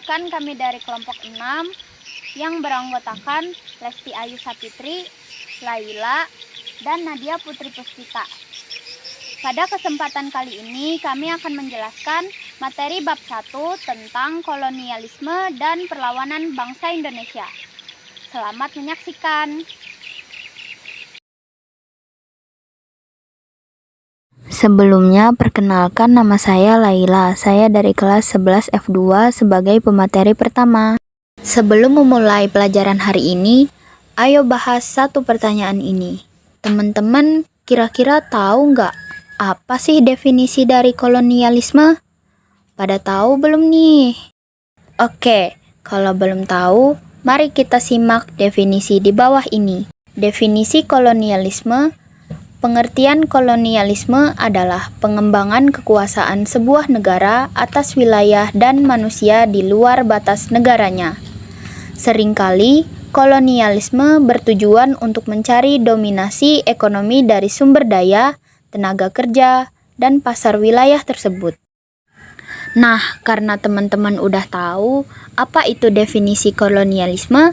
Perkenalkan, kami dari kelompok 6 yang beranggotakan Lesti Ayu Sapitri, Laila, dan Nadia Putri Puspita. Pada kesempatan kali ini kami akan menjelaskan materi bab 1 tentang kolonialisme dan perlawanan bangsa Indonesia. Selamat menyaksikan. Sebelumnya, perkenalkan nama saya Laila. Saya dari kelas 11 F2 sebagai pemateri pertama. Sebelum memulai pelajaran hari ini, ayo bahas satu pertanyaan ini. Teman-teman kira-kira tahu nggak apa sih definisi dari kolonialisme? Pada tahu belum nih? Oke, kalau belum tahu, mari kita simak definisi di bawah ini. Definisi kolonialisme. Pengertian kolonialisme adalah pengembangan kekuasaan sebuah negara atas wilayah dan manusia di luar batas negaranya. Seringkali, kolonialisme bertujuan untuk mencari dominasi ekonomi dari sumber daya, tenaga kerja, dan pasar wilayah tersebut. Nah, karena teman-teman udah tahu apa itu definisi kolonialisme,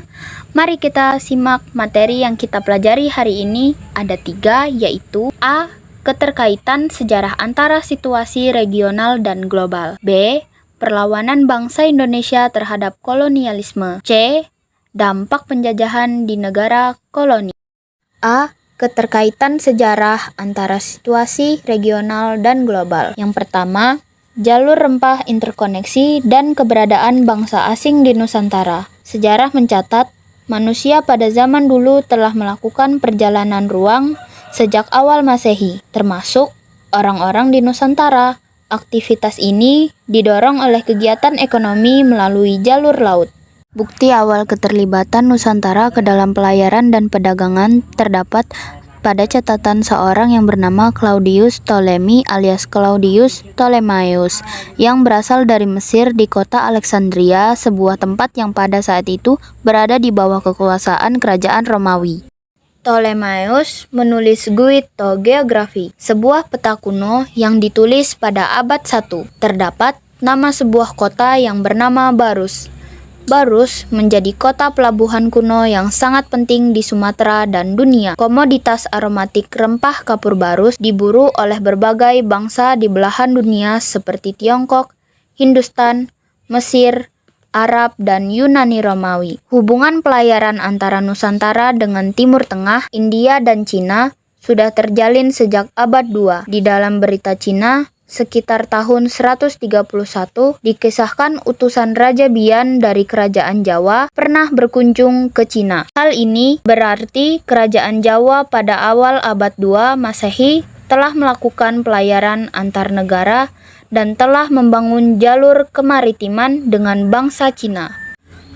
mari kita simak materi yang kita pelajari hari ini. Ada 3, yaitu A. Keterkaitan sejarah antara situasi regional dan global. B. Perlawanan bangsa Indonesia terhadap kolonialisme. C. Dampak penjajahan di negara koloni. A. Keterkaitan sejarah antara situasi regional dan global. Yang pertama, jalur rempah interkoneksi dan keberadaan bangsa asing di Nusantara. Sejarah mencatat, manusia pada zaman dulu telah melakukan perjalanan ruang sejak awal Masehi, termasuk orang-orang di Nusantara. Aktivitas ini didorong oleh kegiatan ekonomi melalui jalur laut. Bukti awal keterlibatan Nusantara ke dalam pelayaran dan perdagangan terdapat pada catatan seorang yang bernama Claudius Ptolemy alias Claudius Ptolemaios yang berasal dari Mesir di kota Alexandria, sebuah tempat yang pada saat itu berada di bawah kekuasaan kerajaan Romawi. Ptolemaios menulis Geografi, sebuah peta kuno yang ditulis pada abad 1. Terdapat nama sebuah kota yang bernama Barus. Barus menjadi kota pelabuhan kuno yang sangat penting di Sumatera dan dunia. Komoditas aromatik rempah kapur Barus diburu oleh berbagai bangsa di belahan dunia seperti Tiongkok, Hindustan, Mesir, Arab, dan Yunani Romawi. Hubungan pelayaran antara Nusantara dengan Timur Tengah, India, dan Cina sudah terjalin sejak abad 2. Di dalam berita Cina, sekitar tahun 131, dikisahkan utusan Raja Bian dari Kerajaan Jawa pernah berkunjung ke Cina. Hal ini berarti Kerajaan Jawa pada awal abad 2 Masehi telah melakukan pelayaran antar negara dan telah membangun jalur kemaritiman dengan bangsa Cina.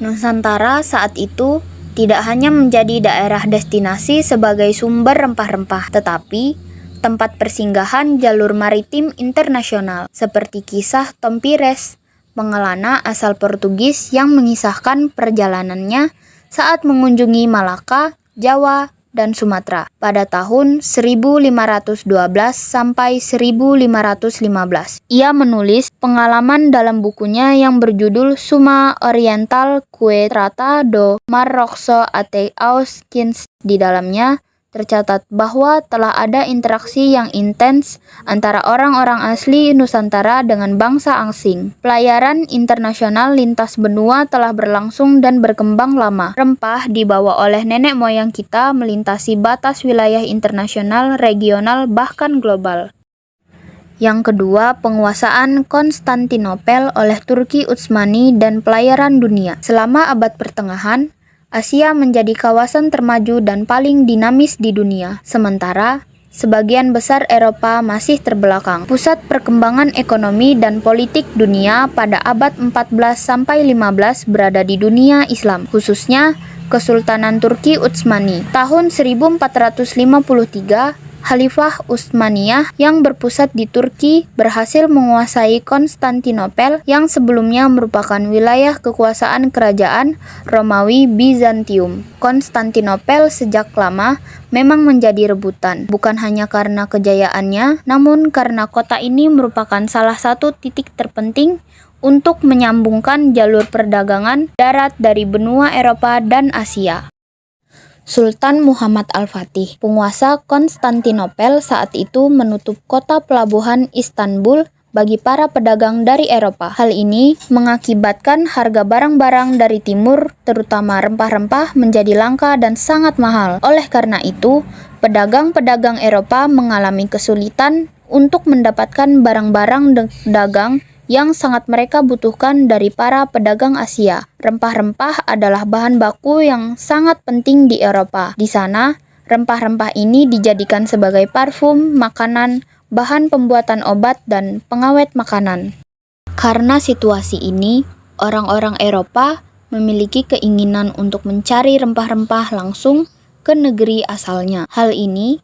Nusantara saat itu tidak hanya menjadi daerah destinasi sebagai sumber rempah-rempah, tetapi tempat persinggahan jalur maritim internasional, seperti kisah Tom Pires, pengelana asal Portugis yang mengisahkan perjalanannya saat mengunjungi Malaka, Jawa, dan Sumatera pada tahun 1512 sampai 1515. Ia menulis pengalaman dalam bukunya yang berjudul Summa Oriental que trata do Mar Roxo ate aus Kins. Di dalamnya tercatat bahwa telah ada interaksi yang intens antara orang-orang asli Nusantara dengan bangsa asing. Pelayaran internasional lintas benua telah berlangsung dan berkembang lama. Rempah dibawa oleh nenek moyang kita melintasi batas wilayah internasional, regional, bahkan global. Yang kedua, penguasaan Konstantinopel oleh Turki Utsmani dan pelayaran dunia. Selama abad pertengahan, Asia menjadi kawasan termaju dan paling dinamis di dunia, sementara sebagian besar Eropa masih terbelakang. Pusat perkembangan ekonomi dan politik dunia pada abad 14-15 berada di dunia Islam, khususnya Kesultanan Turki Utsmani. Tahun 1453, Khalifah Utsmaniyah yang berpusat di Turki berhasil menguasai Konstantinopel yang sebelumnya merupakan wilayah kekuasaan kerajaan Romawi Bizantium. Konstantinopel sejak lama memang menjadi rebutan, bukan hanya karena kejayaannya, namun karena kota ini merupakan salah satu titik terpenting untuk menyambungkan jalur perdagangan darat dari benua Eropa dan Asia. Sultan Muhammad Al-Fatih, penguasa Konstantinopel saat itu, menutup kota pelabuhan Istanbul bagi para pedagang dari Eropa. Hal ini mengakibatkan harga barang-barang dari timur, terutama rempah-rempah, menjadi langka dan sangat mahal. Oleh karena itu, pedagang-pedagang Eropa mengalami kesulitan untuk mendapatkan barang-barang dagang yang sangat mereka butuhkan dari para pedagang Asia. Rempah-rempah adalah bahan baku yang sangat penting di Eropa. Di sana, rempah-rempah ini dijadikan sebagai parfum, makanan, bahan pembuatan obat, dan pengawet makanan. Karena situasi ini, orang-orang Eropa memiliki keinginan untuk mencari rempah-rempah langsung ke negeri asalnya. Hal ini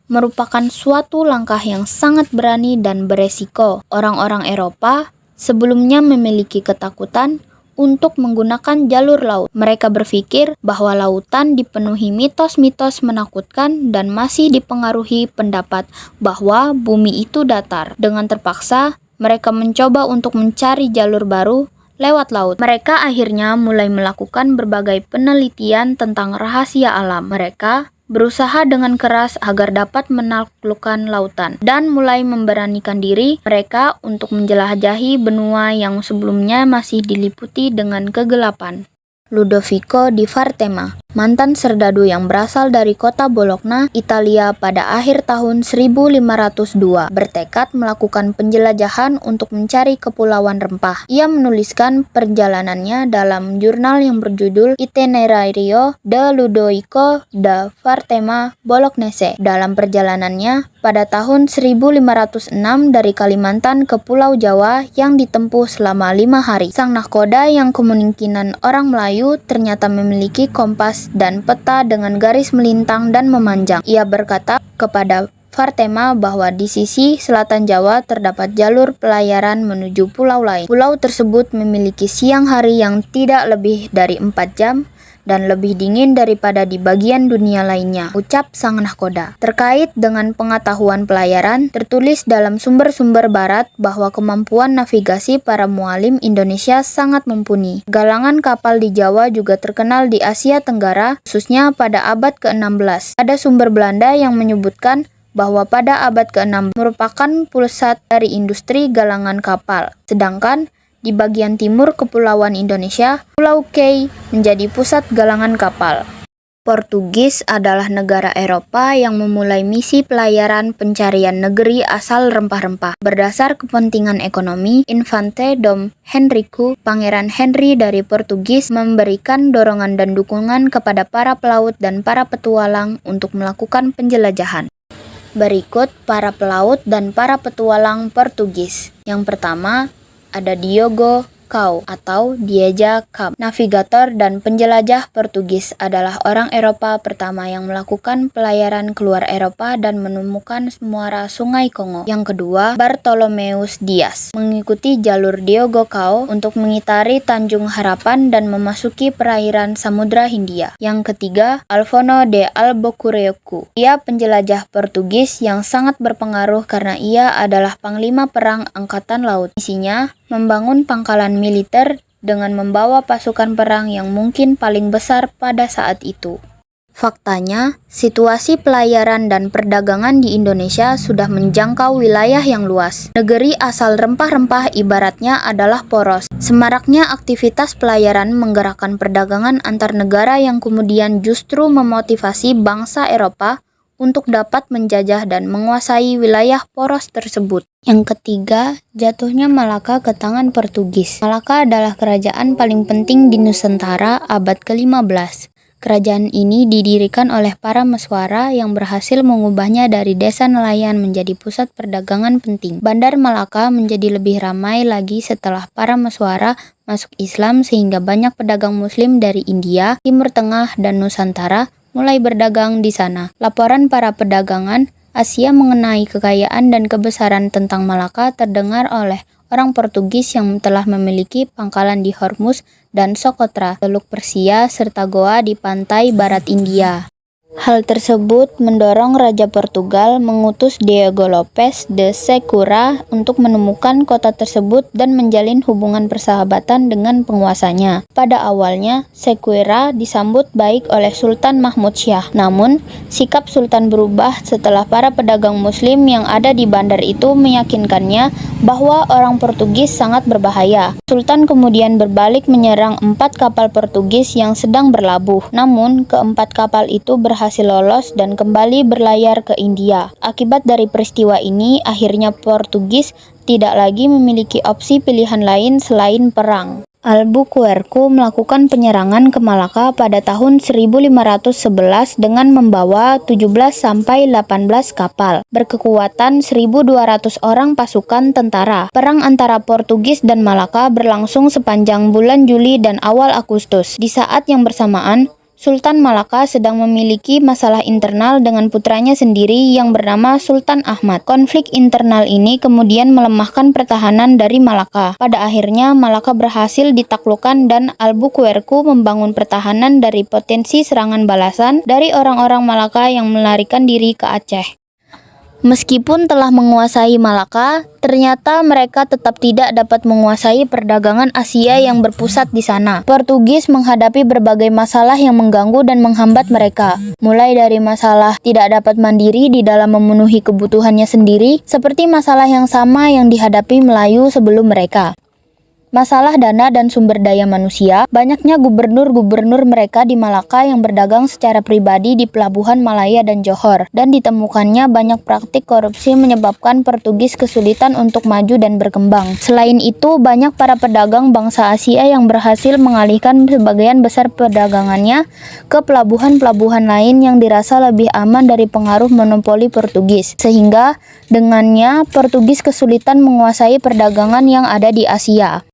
merupakan suatu langkah yang sangat berani dan beresiko. Orang-orang Eropa sebelumnya memiliki ketakutan untuk menggunakan jalur laut. Mereka berpikir bahwa lautan dipenuhi mitos-mitos menakutkan dan masih dipengaruhi pendapat bahwa bumi itu datar. Dengan terpaksa, mereka mencoba untuk mencari jalur baru lewat laut. Mereka akhirnya mulai melakukan berbagai penelitian tentang rahasia alam. Mereka berusaha dengan keras agar dapat menaklukkan lautan dan mulai memberanikan diri mereka untuk menjelajahi benua yang sebelumnya masih diliputi dengan kegelapan. Ludovico di Vartema, mantan serdadu yang berasal dari kota Bologna, Italia pada akhir tahun 1502, bertekad melakukan penjelajahan untuk mencari kepulauan rempah. Ia menuliskan perjalanannya dalam jurnal yang berjudul Itinerario de Ludovico da Vartema Bolognese. Dalam perjalanannya pada tahun 1506 dari Kalimantan ke Pulau Jawa yang ditempuh selama 5 hari. Sang nahkoda yang kemungkinan orang Melayu ternyata memiliki kompas dan peta dengan garis melintang dan memanjang. Ia berkata kepada Vartema bahwa di sisi selatan Jawa terdapat jalur pelayaran menuju pulau lain. Pulau tersebut memiliki siang hari yang tidak lebih dari 4 jam dan lebih dingin daripada di bagian dunia lainnya, ucap sang nahkoda. Terkait dengan pengetahuan pelayaran, tertulis dalam sumber-sumber barat bahwa kemampuan navigasi para mualim Indonesia sangat mumpuni. Galangan kapal di Jawa juga terkenal di Asia Tenggara, khususnya pada abad ke-16. Ada sumber Belanda yang menyebutkan bahwa pada abad ke-6 merupakan pusat dari industri galangan kapal. Sedangkan di bagian timur Kepulauan Indonesia, Pulau K menjadi pusat galangan kapal. Portugis adalah negara Eropa yang memulai misi pelayaran pencarian negeri asal rempah-rempah. Berdasar kepentingan ekonomi, Infante Dom Henrique, Pangeran Henry dari Portugis, memberikan dorongan dan dukungan kepada para pelaut dan para petualang untuk melakukan penjelajahan. Berikut para pelaut dan para petualang Portugis. Yang pertama, ada Diogo Cao atau Dieja Cap. Navigator dan penjelajah Portugis adalah orang Eropa pertama yang melakukan pelayaran keluar Eropa dan menemukan muara Sungai Kongo. Yang kedua, Bartolomeus Dias mengikuti jalur Diogo Cao untuk mengitari Tanjung Harapan dan memasuki perairan Samudra Hindia. Yang ketiga, Alfonso de Albuquerque. Ia penjelajah Portugis yang sangat berpengaruh karena ia adalah panglima perang angkatan laut. Misinya membangun pangkalan militer dengan membawa pasukan perang yang mungkin paling besar pada saat itu. Faktanya, situasi pelayaran dan perdagangan di Indonesia sudah menjangkau wilayah yang luas. Negeri asal rempah-rempah ibaratnya adalah poros. Semaraknya aktivitas pelayaran menggerakkan perdagangan antar negara yang kemudian justru memotivasi bangsa Eropa untuk dapat menjajah dan menguasai wilayah poros tersebut. Yang ketiga, jatuhnya Malaka ke tangan Portugis. Malaka adalah kerajaan paling penting di Nusantara abad ke-15. Kerajaan ini didirikan oleh para meswara yang berhasil mengubahnya dari desa nelayan menjadi pusat perdagangan penting. Bandar Malaka menjadi lebih ramai lagi setelah para meswara masuk Islam sehingga banyak pedagang muslim dari India, Timur Tengah, dan Nusantara mulai berdagang di sana. Laporan para pedagangan Asia mengenai kekayaan dan kebesaran tentang Malaka terdengar oleh orang Portugis yang telah memiliki pangkalan di Hormuz dan Socotra, Teluk Persia, serta goa di pantai barat India. Hal tersebut mendorong Raja Portugal mengutus Diego Lopes de Segura untuk menemukan kota tersebut dan menjalin hubungan persahabatan dengan penguasanya. Pada awalnya, Segura disambut baik oleh Sultan Mahmud Syah. Namun, sikap Sultan berubah setelah para pedagang Muslim yang ada di bandar itu meyakinkannya bahwa orang Portugis sangat berbahaya. Sultan kemudian berbalik menyerang 4 kapal Portugis yang sedang berlabuh. Namun, keempat kapal itu berhasil lolos dan kembali berlayar ke India. Akibat dari peristiwa ini, akhirnya Portugis tidak lagi memiliki opsi pilihan lain selain perang. Albuquerque melakukan penyerangan ke Malaka pada tahun 1511 dengan membawa 17-18 kapal, berkekuatan 1.200 orang pasukan tentara. Perang antara Portugis dan Malaka berlangsung sepanjang bulan Juli dan awal Agustus. Di saat yang bersamaan, Sultan Malaka sedang memiliki masalah internal dengan putranya sendiri yang bernama Sultan Ahmad. Konflik internal ini kemudian melemahkan pertahanan dari Malaka. Pada akhirnya, Malaka berhasil ditaklukkan dan Albuquerque membangun pertahanan dari potensi serangan balasan dari orang-orang Malaka yang melarikan diri ke Aceh. Meskipun telah menguasai Malaka, ternyata mereka tetap tidak dapat menguasai perdagangan Asia yang berpusat di sana. Portugis menghadapi berbagai masalah yang mengganggu dan menghambat mereka, mulai dari masalah tidak dapat mandiri di dalam memenuhi kebutuhannya sendiri, seperti masalah yang sama yang dihadapi Melayu sebelum mereka. Masalah dana dan sumber daya manusia, banyaknya gubernur-gubernur mereka di Malaka yang berdagang secara pribadi di pelabuhan Malaya dan Johor, dan ditemukannya banyak praktik korupsi menyebabkan Portugis kesulitan untuk maju dan berkembang. Selain itu, banyak para pedagang bangsa Asia yang berhasil mengalihkan sebagian besar perdagangannya ke pelabuhan-pelabuhan lain yang dirasa lebih aman dari pengaruh monopoli Portugis, sehingga dengannya Portugis kesulitan menguasai perdagangan yang ada di Asia.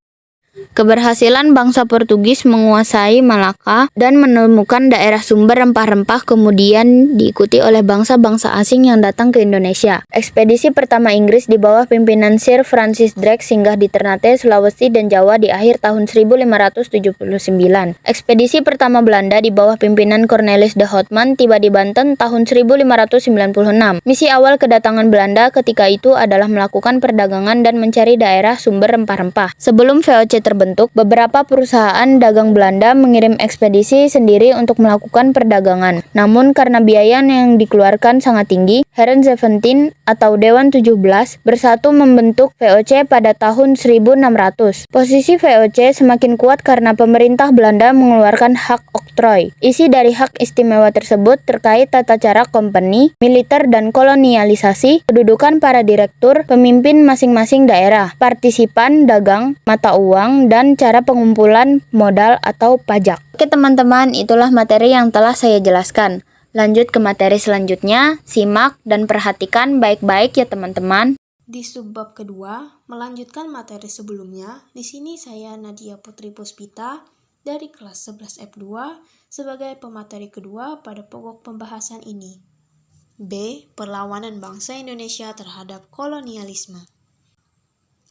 Keberhasilan bangsa Portugis menguasai Malaka dan menemukan daerah sumber rempah-rempah kemudian diikuti oleh bangsa-bangsa asing yang datang ke Indonesia. Ekspedisi pertama Inggris di bawah pimpinan Sir Francis Drake singgah di Ternate, Sulawesi, dan Jawa di akhir tahun 1579. Ekspedisi pertama Belanda di bawah pimpinan Cornelis de Houtman tiba di Banten tahun 1596. Misi awal kedatangan Belanda ketika itu adalah melakukan perdagangan dan mencari daerah sumber rempah-rempah. Sebelum VOC terbentuk, beberapa perusahaan dagang Belanda mengirim ekspedisi sendiri untuk melakukan perdagangan. Namun karena biaya yang dikeluarkan sangat tinggi, Heren 17 atau Dewan 17 bersatu membentuk VOC pada tahun 1600. Posisi VOC semakin kuat karena pemerintah Belanda mengeluarkan hak oktroy. Isi dari hak istimewa tersebut terkait tata cara kompeni, militer dan kolonialisasi, kedudukan para direktur, pemimpin masing-masing daerah, partisipan dagang, mata uang, dan cara pengumpulan modal atau pajak. Oke teman-teman, itulah materi yang telah saya jelaskan. Lanjut ke materi selanjutnya, simak dan perhatikan baik-baik ya teman-teman. Di subbab kedua, melanjutkan materi sebelumnya, di sini saya Nadia Putri Puspita dari kelas 11 F2 sebagai pemateri kedua pada pokok pembahasan ini. B. Perlawanan bangsa Indonesia terhadap kolonialisme.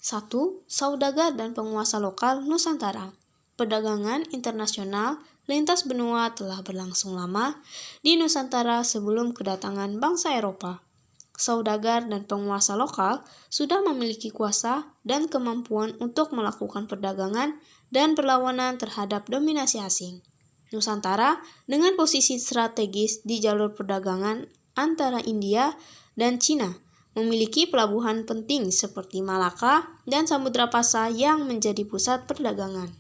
1. Saudagar dan penguasa lokal Nusantara. Perdagangan internasional lintas benua telah berlangsung lama di Nusantara sebelum kedatangan bangsa Eropa. Saudagar dan penguasa lokal sudah memiliki kuasa dan kemampuan untuk melakukan perdagangan dan perlawanan terhadap dominasi asing. Nusantara dengan posisi strategis di jalur perdagangan antara India dan Cina memiliki pelabuhan penting seperti Malaka dan Samudra Pasai yang menjadi pusat perdagangan.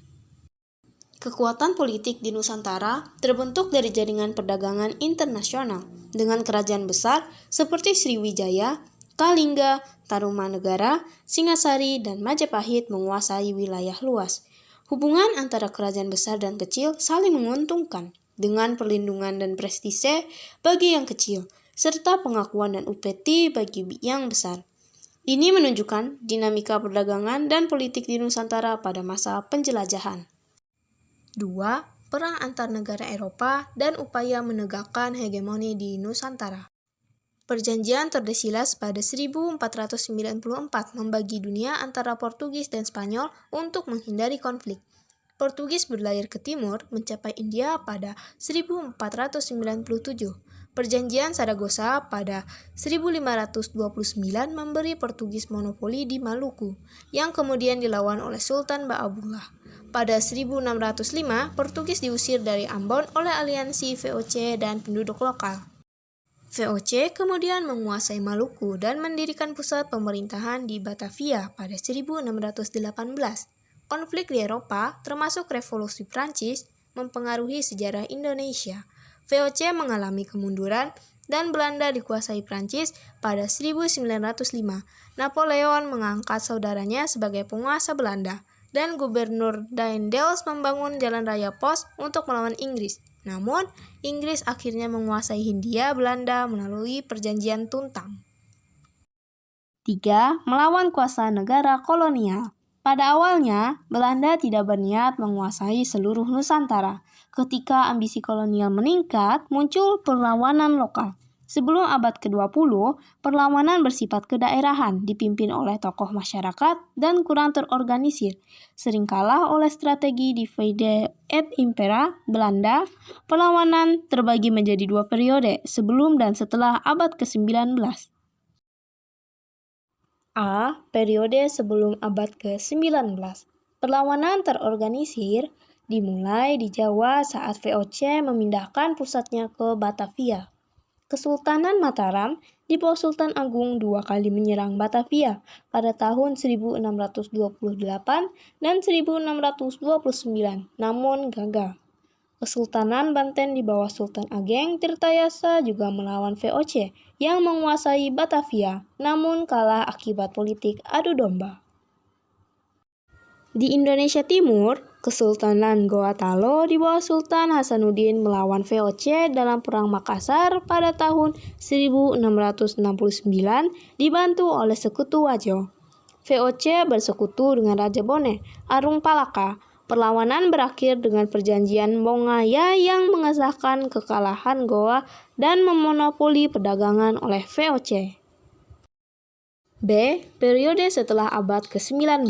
Kekuatan politik di Nusantara terbentuk dari jaringan perdagangan internasional dengan kerajaan besar seperti Sriwijaya, Kalingga, Tarumanegara, Singasari, dan Majapahit menguasai wilayah luas. Hubungan antara kerajaan besar dan kecil saling menguntungkan dengan perlindungan dan prestise bagi yang kecil, serta pengakuan dan upeti bagi yang besar. Ini menunjukkan dinamika perdagangan dan politik di Nusantara pada masa penjelajahan. 2. Perang antar negara Eropa dan upaya menegakkan hegemoni di Nusantara. Perjanjian Tordesillas pada 1494 membagi dunia antara Portugis dan Spanyol untuk menghindari konflik. Portugis berlayar ke timur mencapai India pada 1497. Perjanjian Saragossa pada 1529 memberi Portugis monopoli di Maluku, yang kemudian dilawan oleh Sultan Baabullah. Pada 1605, Portugis diusir dari Ambon oleh aliansi VOC dan penduduk lokal. VOC kemudian menguasai Maluku dan mendirikan pusat pemerintahan di Batavia pada 1618. Konflik di Eropa, termasuk Revolusi Prancis, mempengaruhi sejarah Indonesia. VOC mengalami kemunduran dan Belanda dikuasai Prancis pada 1905. Napoleon mengangkat saudaranya sebagai penguasa Belanda, dan Gubernur Daendels membangun jalan raya pos untuk melawan Inggris. Namun, Inggris akhirnya menguasai Hindia Belanda melalui Perjanjian Tuntang. 3. Melawan kuasa negara kolonial. Pada awalnya, Belanda tidak berniat menguasai seluruh Nusantara. Ketika ambisi kolonial meningkat, muncul perlawanan lokal. Sebelum abad ke-20, perlawanan bersifat kedaerahan, dipimpin oleh tokoh masyarakat dan kurang terorganisir. Sering kalah oleh strategi divide et impera Belanda, perlawanan terbagi menjadi 2 periode, sebelum dan setelah abad ke-19. A. Periode sebelum abad ke-19. Perlawanan terorganisir dimulai di Jawa saat VOC memindahkan pusatnya ke Batavia. Kesultanan Mataram di bawah Sultan Agung 2 kali menyerang Batavia pada tahun 1628 dan 1629, namun gagal. Kesultanan Banten di bawah Sultan Ageng Tirtayasa juga melawan VOC yang menguasai Batavia, namun kalah akibat politik adu domba. Di Indonesia Timur, Kesultanan Gorontalo di bawah Sultan Hasanuddin melawan VOC dalam Perang Makassar pada tahun 1669 dibantu oleh Sekutu Wajo. VOC bersekutu dengan Raja Bone, Arung Palaka. Perlawanan berakhir dengan Perjanjian Bongaya yang mengesahkan kekalahan Goa dan memonopoli perdagangan oleh VOC. B. Periode setelah abad ke-19.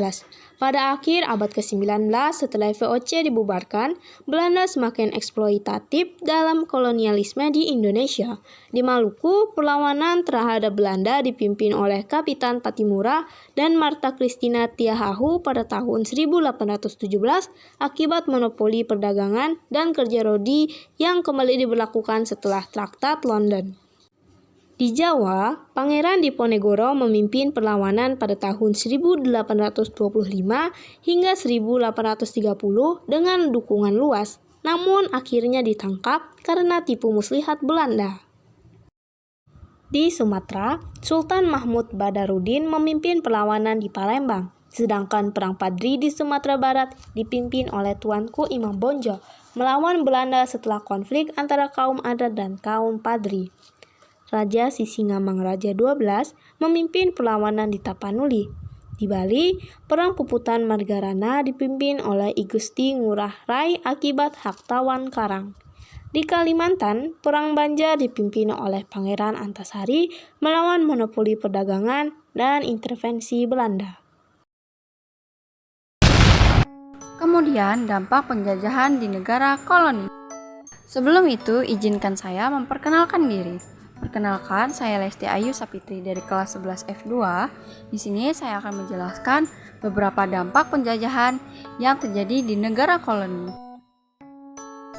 Pada akhir abad ke-19, setelah VOC dibubarkan, Belanda semakin eksploitatif dalam kolonialisme di Indonesia. Di Maluku, perlawanan terhadap Belanda dipimpin oleh Kapitan Patimura dan Marta Christina Tiahahu pada tahun 1817 akibat monopoli perdagangan dan kerja rodi yang kembali diberlakukan setelah Traktat London. Di Jawa, Pangeran Diponegoro memimpin perlawanan pada tahun 1825 hingga 1830 dengan dukungan luas, namun akhirnya ditangkap karena tipu muslihat Belanda. Di Sumatera, Sultan Mahmud Badarudin memimpin perlawanan di Palembang, sedangkan Perang Padri di Sumatera Barat dipimpin oleh Tuanku Imam Bonjol melawan Belanda setelah konflik antara kaum adat dan kaum Padri. Raja Sisingamangaraja XII memimpin perlawanan di Tapanuli. Di Bali, Perang Puputan Margarana dipimpin oleh I Gusti Ngurah Rai akibat hak tawan karang. Di Kalimantan, Perang Banjar dipimpin oleh Pangeran Antasari melawan monopoli perdagangan dan intervensi Belanda. Kemudian dampak penjajahan di negara koloni. Sebelum itu, izinkan saya memperkenalkan diri. Perkenalkan, saya Lesti Ayu Sapitri dari kelas 11 F2. Di sini saya akan menjelaskan beberapa dampak penjajahan yang terjadi di negara koloni.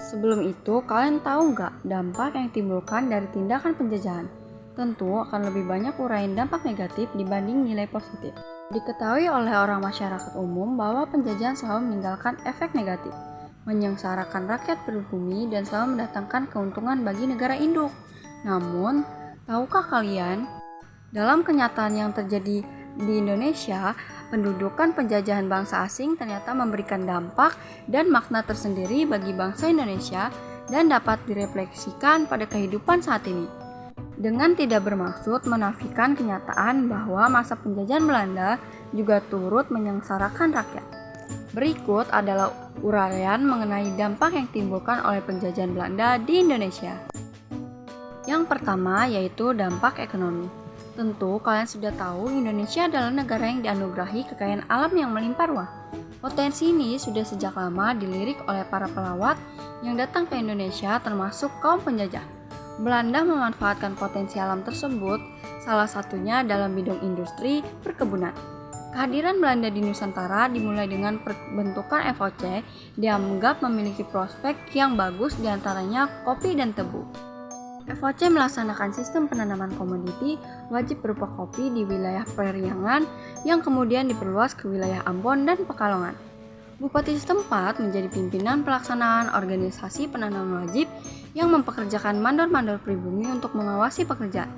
Sebelum itu, kalian tahu nggak dampak yang ditimbulkan dari tindakan penjajahan? Tentu akan lebih banyak uraian dampak negatif dibanding nilai positif. Diketahui oleh orang masyarakat umum bahwa penjajahan selalu meninggalkan efek negatif, menyengsarakan rakyat pribumi dan selalu mendatangkan keuntungan bagi negara induk. Namun, tahukah kalian, dalam kenyataan yang terjadi di Indonesia, pendudukan penjajahan bangsa asing ternyata memberikan dampak dan makna tersendiri bagi bangsa Indonesia dan dapat direfleksikan pada kehidupan saat ini. Dengan tidak bermaksud menafikan kenyataan bahwa masa penjajahan Belanda juga turut menyengsarakan rakyat. Berikut adalah uraian mengenai dampak yang ditimbulkan oleh penjajahan Belanda di Indonesia. Yang pertama yaitu dampak ekonomi. Tentu kalian sudah tahu Indonesia adalah negara yang dianugerahi kekayaan alam yang melimpah ruah. Potensi ini sudah sejak lama dilirik oleh para pelawat yang datang ke Indonesia termasuk kaum penjajah. Belanda memanfaatkan potensi alam tersebut, salah satunya dalam bidang industri perkebunan. Kehadiran Belanda di Nusantara dimulai dengan pembentukan FOC, dianggap memiliki prospek yang bagus diantaranya kopi dan tebu. FOC melaksanakan sistem penanaman komoditi wajib berupa kopi di wilayah Periangan yang kemudian diperluas ke wilayah Ambon dan Pekalongan. Bupati setempat menjadi pimpinan pelaksanaan organisasi penanaman wajib yang mempekerjakan mandor-mandor pribumi untuk mengawasi pekerjaan.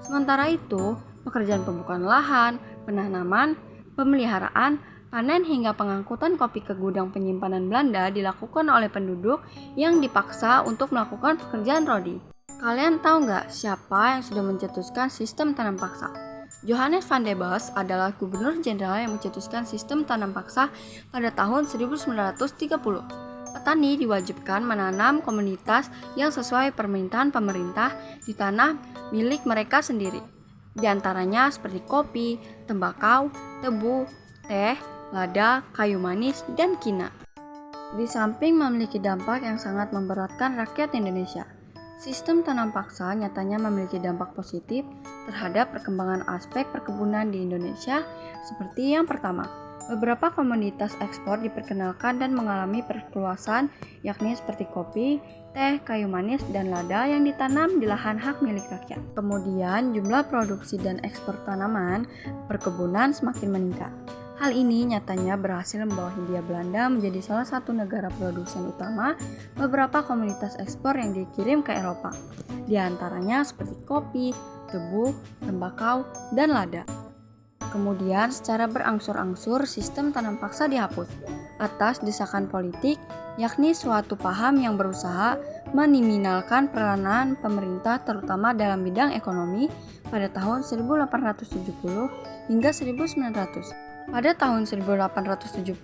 Sementara itu, pekerjaan pembukaan lahan, penanaman, pemeliharaan, panen hingga pengangkutan kopi ke gudang penyimpanan Belanda dilakukan oleh penduduk yang dipaksa untuk melakukan pekerjaan rodi. Kalian tahu nggak siapa yang sudah mencetuskan sistem tanam paksa? Johannes van der Bos adalah gubernur jenderal yang mencetuskan sistem tanam paksa pada tahun 1930. Petani diwajibkan menanam komoditas yang sesuai permintaan pemerintah di tanah milik mereka sendiri. Di antaranya seperti kopi, tembakau, tebu, teh, lada, kayu manis, dan kina. Di samping memiliki dampak yang sangat memberatkan rakyat Indonesia, sistem tanam paksa nyatanya memiliki dampak positif terhadap perkembangan aspek perkebunan di Indonesia seperti yang pertama, beberapa komoditas ekspor diperkenalkan dan mengalami perluasan yakni seperti kopi, teh, kayu manis, dan lada yang ditanam di lahan hak milik rakyat. Kemudian jumlah produksi dan ekspor tanaman perkebunan semakin meningkat. Hal ini nyatanya berhasil membawa Hindia Belanda menjadi salah satu negara produsen utama beberapa komoditas ekspor yang dikirim ke Eropa. Di antaranya seperti kopi, tebu, tembakau, dan lada. Kemudian secara berangsur-angsur sistem tanam paksa dihapus atas desakan politik, yakni suatu paham yang berusaha meminimalkan peranan pemerintah terutama dalam bidang ekonomi pada tahun 1870 hingga 1900. Pada tahun 1870,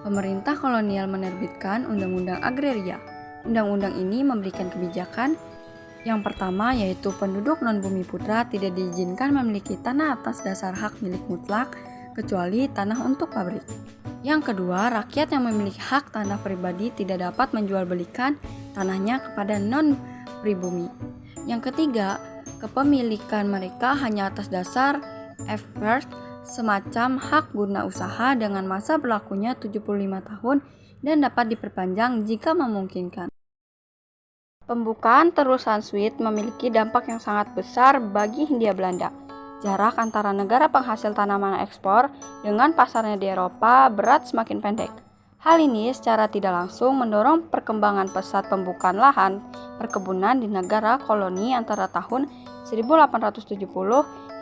pemerintah kolonial menerbitkan Undang-Undang Agraria. Undang-undang ini memberikan kebijakan yang pertama yaitu penduduk non-bumi putra tidak diizinkan memiliki tanah atas dasar hak milik mutlak kecuali tanah untuk pabrik. Yang kedua, rakyat yang memiliki hak tanah pribadi tidak dapat menjual belikan tanahnya kepada non-pribumi. Yang ketiga, kepemilikan mereka hanya atas dasar F-First, semacam hak guna usaha dengan masa berlakunya 75 tahun dan dapat diperpanjang jika memungkinkan. Pembukaan terusan Swiss memiliki dampak yang sangat besar bagi Hindia Belanda. Jarak antara negara penghasil tanaman ekspor dengan pasarnya di Eropa berat semakin pendek. Hal ini secara tidak langsung mendorong perkembangan pesat pembukaan lahan perkebunan di negara koloni antara tahun 1870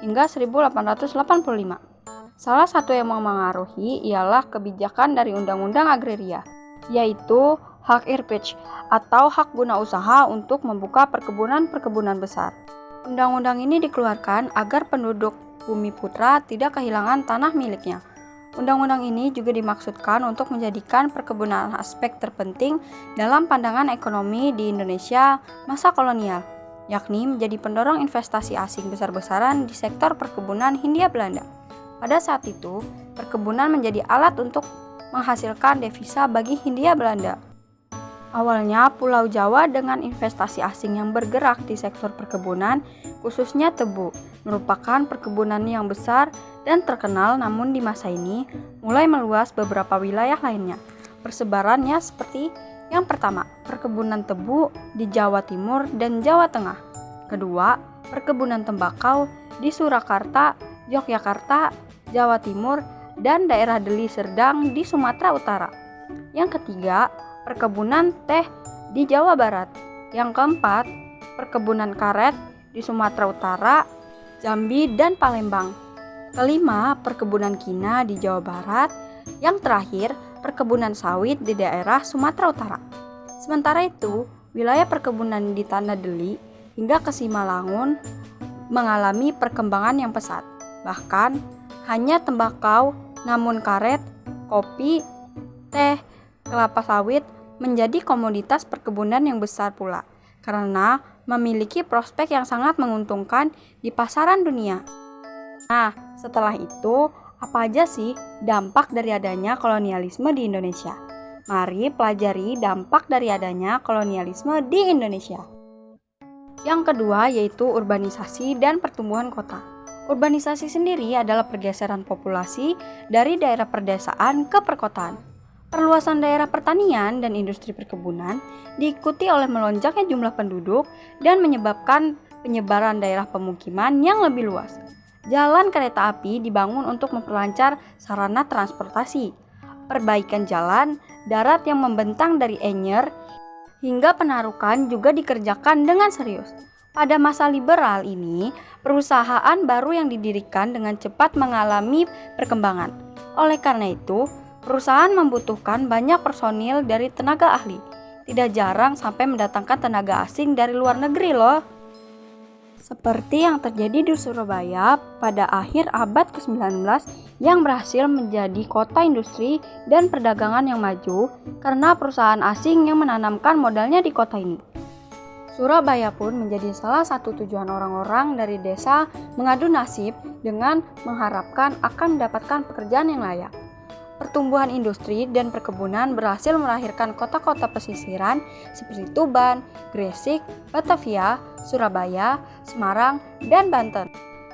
hingga 1885. Salah satu yang memengaruhi ialah kebijakan dari Undang-Undang Agraria, yaitu hak irpich atau hak guna usaha untuk membuka perkebunan-perkebunan besar. Undang-undang ini dikeluarkan agar penduduk bumi putra tidak kehilangan tanah miliknya. Undang-undang ini juga dimaksudkan untuk menjadikan perkebunan aspek terpenting dalam pandangan ekonomi di Indonesia masa kolonial, yakni menjadi pendorong investasi asing besar-besaran di sektor perkebunan Hindia Belanda. Pada saat itu, perkebunan menjadi alat untuk menghasilkan devisa bagi Hindia Belanda. Awalnya, Pulau Jawa dengan investasi asing yang bergerak di sektor perkebunan, khususnya tebu, merupakan perkebunan yang besar dan terkenal, namun di masa ini mulai meluas beberapa wilayah lainnya. Persebarannya seperti yang pertama, perkebunan tebu di Jawa Timur dan Jawa Tengah. Kedua, perkebunan tembakau di Surakarta, Yogyakarta, Jawa Timur, dan daerah Deli Serdang di Sumatera Utara. Yang ketiga, perkebunan teh di Jawa Barat. Yang keempat, perkebunan karet di Sumatera Utara, Jambi, dan Palembang. Kelima, perkebunan kina di Jawa Barat. Yang terakhir, perkebunan sawit di daerah Sumatera Utara. Sementara itu, wilayah perkebunan di Tanah Deli hingga ke Simalungun mengalami perkembangan yang pesat. Bahkan, hanya tembakau, namun karet, kopi, teh, kelapa sawit menjadi komoditas perkebunan yang besar pula, karena memiliki prospek yang sangat menguntungkan di pasaran dunia. Nah, setelah itu, apa aja sih dampak dari adanya kolonialisme di Indonesia? Mari pelajari dampak dari adanya kolonialisme di Indonesia. Yang kedua yaitu urbanisasi dan pertumbuhan kota. Urbanisasi sendiri adalah pergeseran populasi dari daerah perdesaan ke perkotaan. Perluasan daerah pertanian dan industri perkebunan diikuti oleh melonjaknya jumlah penduduk dan menyebabkan penyebaran daerah pemukiman yang lebih luas. Jalan kereta api dibangun untuk memperlancar sarana transportasi. Perbaikan jalan darat yang membentang dari Anyer hingga Penarukan juga dikerjakan dengan serius. Pada masa liberal ini, perusahaan baru yang didirikan dengan cepat mengalami perkembangan. Oleh karena itu, perusahaan membutuhkan banyak personil dari tenaga ahli. Tidak jarang sampai mendatangkan tenaga asing dari luar negeri loh. Seperti yang terjadi di Surabaya pada akhir abad ke-19 yang berhasil menjadi kota industri dan perdagangan yang maju karena perusahaan asing yang menanamkan modalnya di kota ini. Surabaya pun menjadi salah satu tujuan orang-orang dari desa mengadu nasib dengan mengharapkan akan mendapatkan pekerjaan yang layak. Pertumbuhan industri dan perkebunan berhasil melahirkan kota-kota pesisiran seperti Tuban, Gresik, Batavia, Surabaya, Semarang, dan Banten.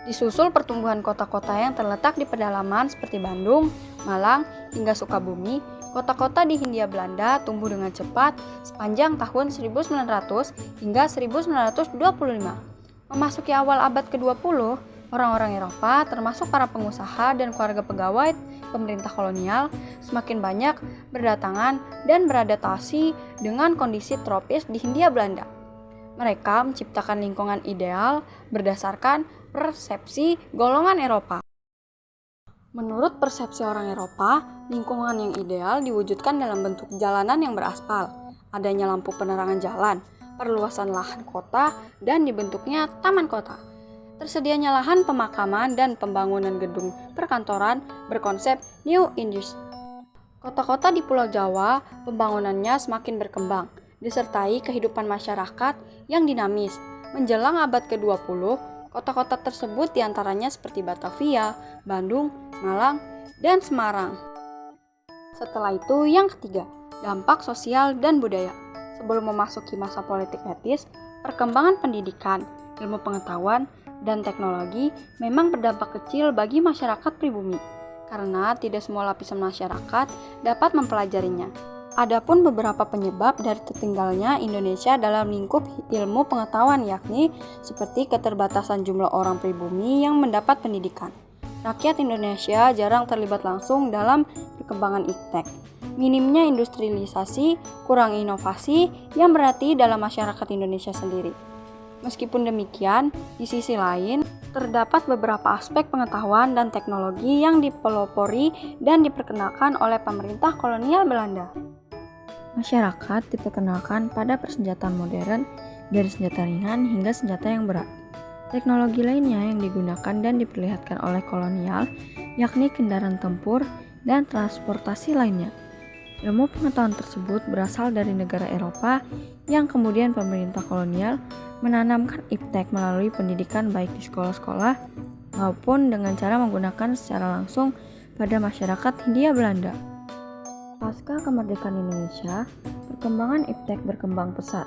Disusul pertumbuhan kota-kota yang terletak di pedalaman seperti Bandung, Malang, hingga Sukabumi. Kota-kota di Hindia Belanda tumbuh dengan cepat sepanjang tahun 1900 hingga 1925. Memasuki awal abad ke-20, orang-orang Eropa, termasuk para pengusaha dan keluarga pegawai pemerintah kolonial, semakin banyak berdatangan dan beradaptasi dengan kondisi tropis di Hindia Belanda. Mereka menciptakan lingkungan ideal berdasarkan persepsi golongan Eropa. Menurut persepsi orang Eropa, lingkungan yang ideal diwujudkan dalam bentuk jalanan yang beraspal, adanya lampu penerangan jalan, perluasan lahan kota, dan dibentuknya taman kota. Tersedianya lahan pemakaman dan pembangunan gedung perkantoran berkonsep New Industry. Kota-kota di Pulau Jawa, pembangunannya semakin berkembang, disertai kehidupan masyarakat yang dinamis. Menjelang abad ke-20, kota-kota tersebut diantaranya seperti Batavia, Bandung, Malang, dan Semarang. Setelah itu yang ketiga, dampak sosial dan budaya. Sebelum memasuki masa politik etis, perkembangan pendidikan, ilmu pengetahuan, dan teknologi memang berdampak kecil bagi masyarakat pribumi, karena tidak semua lapisan masyarakat dapat mempelajarinya. Adapun beberapa penyebab dari tertinggalnya Indonesia dalam lingkup ilmu pengetahuan yakni seperti keterbatasan jumlah orang pribumi yang mendapat pendidikan. Rakyat Indonesia jarang terlibat langsung dalam perkembangan iptek. Minimnya industrialisasi, kurang inovasi yang berarti dalam masyarakat Indonesia sendiri. Meskipun demikian, di sisi lain, terdapat beberapa aspek pengetahuan dan teknologi yang dipelopori dan diperkenalkan oleh pemerintah kolonial Belanda. Masyarakat diperkenalkan pada persenjataan modern, dari senjata ringan hingga senjata yang berat. Teknologi lainnya yang digunakan dan diperlihatkan oleh kolonial, yakni kendaraan tempur dan transportasi lainnya. Ilmu pengetahuan tersebut berasal dari negara Eropa yang kemudian pemerintah kolonial menanamkan iptek melalui pendidikan baik di sekolah-sekolah maupun dengan cara menggunakan secara langsung pada masyarakat Hindia Belanda. Pasca kemerdekaan Indonesia, perkembangan iptek berkembang pesat.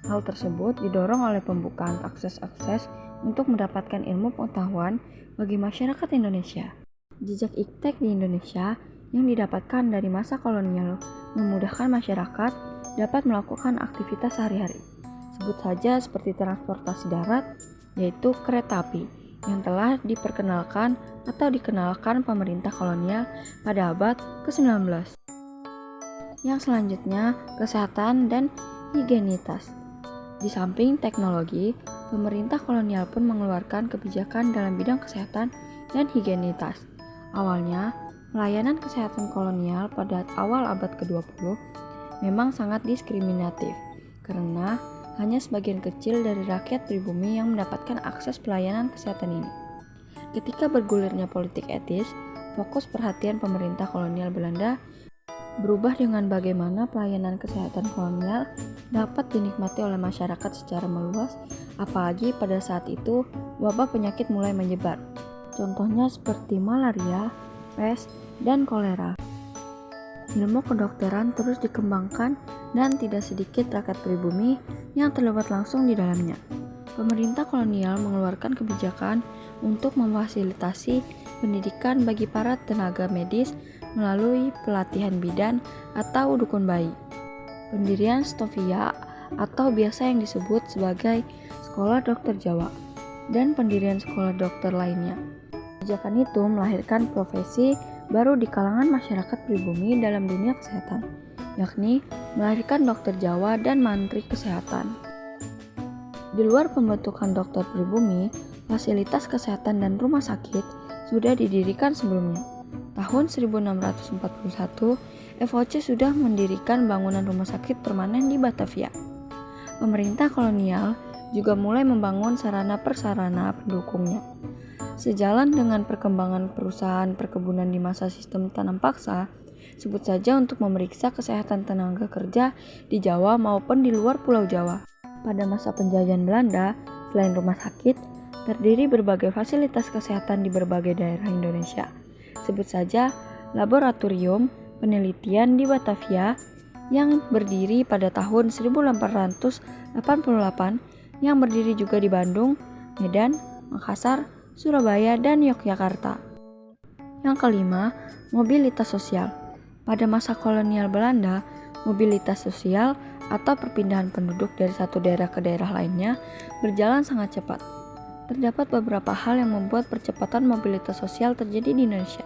Hal tersebut didorong oleh pembukaan akses-akses untuk mendapatkan ilmu pengetahuan bagi masyarakat Indonesia. Jejak iptek di Indonesia yang didapatkan dari masa kolonial memudahkan masyarakat dapat melakukan aktivitas sehari-hari. Sebut saja seperti transportasi darat, yaitu kereta api, yang telah diperkenalkan atau dikenalkan pemerintah kolonial pada abad ke-19. Yang selanjutnya, kesehatan dan higienitas. Di samping teknologi, pemerintah kolonial pun mengeluarkan kebijakan dalam bidang kesehatan dan higienitas. Awalnya, pelayanan kesehatan kolonial pada awal abad ke-20 memang sangat diskriminatif, karena hanya sebagian kecil dari rakyat pribumi yang mendapatkan akses pelayanan kesehatan ini. Ketika bergulirnya politik etis, fokus perhatian pemerintah kolonial Belanda berubah dengan bagaimana pelayanan kesehatan kolonial dapat dinikmati oleh masyarakat secara meluas, apalagi pada saat itu wabah penyakit mulai menyebar. Contohnya seperti malaria, pes, dan kolera. Ilmu kedokteran terus dikembangkan dan tidak sedikit rakyat pribumi yang terlibat langsung di dalamnya. Pemerintah kolonial mengeluarkan kebijakan untuk memfasilitasi pendidikan bagi para tenaga medis melalui pelatihan bidan atau dukun bayi. Pendirian Stovia atau biasa yang disebut sebagai Sekolah Dokter Jawa dan pendirian sekolah dokter lainnya. Kebijakan itu melahirkan profesi baru di kalangan masyarakat pribumi dalam dunia kesehatan, yakni melahirkan dokter Jawa dan mantri kesehatan. Di luar pembentukan dokter pribumi, fasilitas kesehatan dan rumah sakit sudah didirikan sebelumnya. Tahun 1641, FOC sudah mendirikan bangunan rumah sakit permanen di Batavia. Pemerintah kolonial juga mulai membangun sarana-prasarana pendukungnya. Sejalan dengan perkembangan perusahaan perkebunan di masa sistem tanam paksa, sebut saja untuk memeriksa kesehatan tenaga kerja di Jawa maupun di luar Pulau Jawa. Pada masa penjajahan Belanda, selain rumah sakit, terdiri berbagai fasilitas kesehatan di berbagai daerah Indonesia. Sebut saja laboratorium penelitian di Batavia yang berdiri pada tahun 1888, yang berdiri juga di Bandung, Medan, Makassar, Surabaya, dan Yogyakarta. Yang kelima, mobilitas sosial. Pada masa kolonial Belanda, mobilitas sosial atau perpindahan penduduk dari satu daerah ke daerah lainnya berjalan sangat cepat. Terdapat beberapa hal yang membuat percepatan mobilitas sosial terjadi di Indonesia.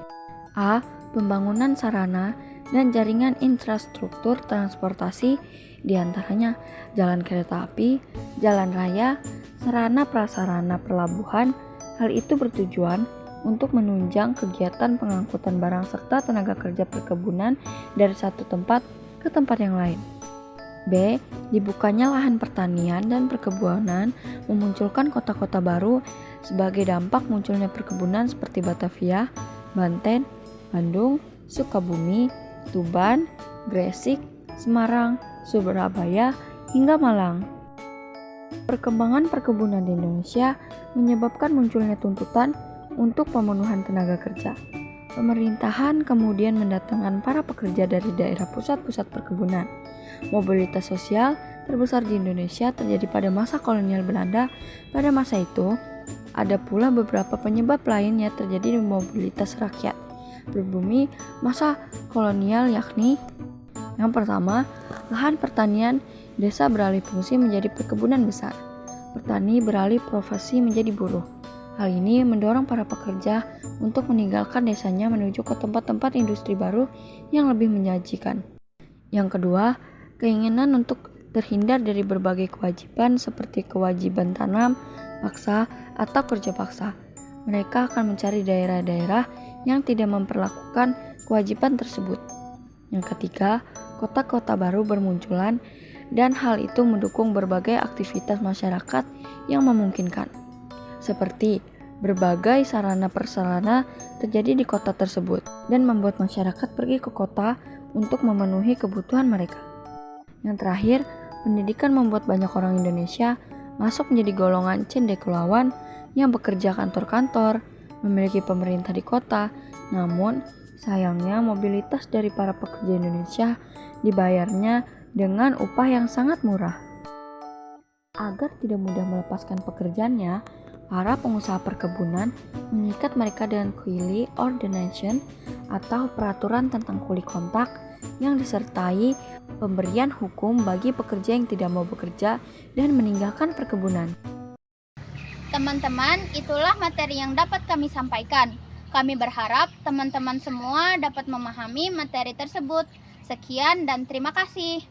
A. Pembangunan sarana dan jaringan infrastruktur transportasi, diantaranya jalan kereta api, jalan raya, sarana prasarana pelabuhan. Hal itu bertujuan untuk menunjang kegiatan pengangkutan barang serta tenaga kerja perkebunan dari satu tempat ke tempat yang lain. B. Dibukanya lahan pertanian dan perkebunan memunculkan kota-kota baru sebagai dampak munculnya perkebunan seperti Batavia, Banten, Bandung, Sukabumi, Tuban, Gresik, Semarang, Surabaya, hingga Malang. Perkembangan perkebunan di Indonesia menyebabkan munculnya tuntutan untuk pemenuhan tenaga kerja. Pemerintahan kemudian mendatangkan para pekerja dari daerah pusat-pusat perkebunan. Mobilitas sosial terbesar di Indonesia terjadi pada masa kolonial Belanda. Pada masa itu, ada pula beberapa penyebab lainnya terjadi di mobilitas rakyat pribumi masa kolonial, yakni yang pertama, lahan pertanian desa beralih fungsi menjadi perkebunan besar. Petani beralih profesi menjadi buruh. Hal ini mendorong para pekerja untuk meninggalkan desanya menuju ke tempat-tempat industri baru yang lebih menjanjikan. Yang kedua, keinginan untuk terhindar dari berbagai kewajiban seperti kewajiban tanam paksa atau kerja paksa. Mereka akan mencari daerah-daerah yang tidak memperlakukan kewajiban tersebut. Yang ketiga, kota-kota baru bermunculan dan hal itu mendukung berbagai aktivitas masyarakat yang memungkinkan. Seperti berbagai sarana-prasarana terjadi di kota tersebut dan membuat masyarakat pergi ke kota untuk memenuhi kebutuhan mereka. Yang terakhir, pendidikan membuat banyak orang Indonesia masuk menjadi golongan cendekiawan yang bekerja kantor-kantor, memiliki pemerintah di kota. Namun, sayangnya mobilitas dari para pekerja Indonesia dibayarnya dengan upah yang sangat murah. Agar tidak mudah melepaskan pekerjaannya, para pengusaha perkebunan mengikat mereka dengan Kuli Ordination atau peraturan tentang kuli kontak yang disertai pemberian hukum bagi pekerja yang tidak mau bekerja dan meninggalkan perkebunan. Teman-teman, itulah materi yang dapat kami sampaikan. Kami berharap teman-teman semua dapat memahami materi tersebut. Sekian dan terima kasih.